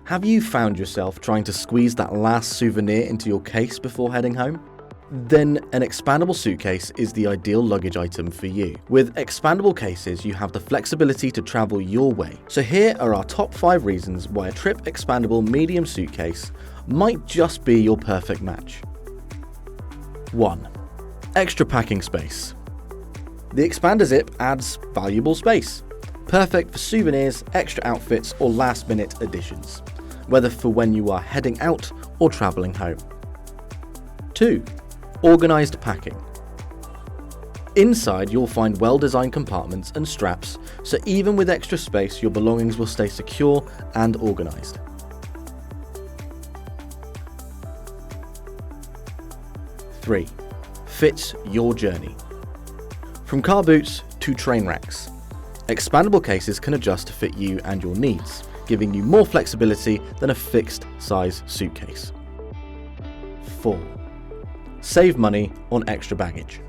Have you found yourself trying to squeeze that last souvenir into your case before heading home? Then an expandable suitcase is the ideal luggage item for you. With expandable cases, you have the flexibility to travel your way. So here are our top 5 reasons why a Tripp expandable medium suitcase might just be your perfect match. 1. Extra packing space. The expander zip adds valuable space. Perfect for souvenirs, extra outfits, or last-minute additions, whether for when you are heading out or traveling home. 2. Organised packing. Inside, you'll find well-designed compartments and straps, so even with extra space, your belongings will stay secure and organised. 3. Fits your journey. From car boots to train racks, expandable cases can adjust to fit you and your needs, giving you more flexibility than a fixed size suitcase. 4. Save money on extra baggage.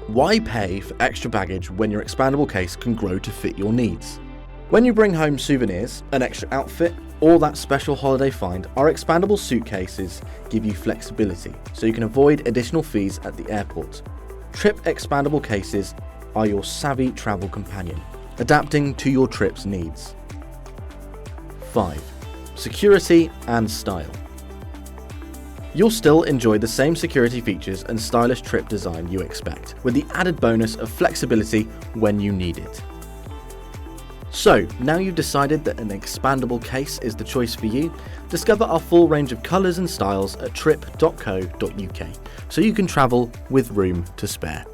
Why pay for extra baggage when your expandable case can grow to fit your needs? When you bring home souvenirs, an extra outfit, or that special holiday find, our expandable suitcases give you flexibility, so you can avoid additional fees at the airport. Tripp expandable cases are your savvy travel companion, adapting to your trip's needs. 5. Security and style. You'll still enjoy the same security features and stylish Tripp design you expect, with the added bonus of flexibility when you need it. So, now you've decided that an expandable case is the choice for you, discover our full range of colours and styles at tripp.co.uk, so you can travel with room to spare.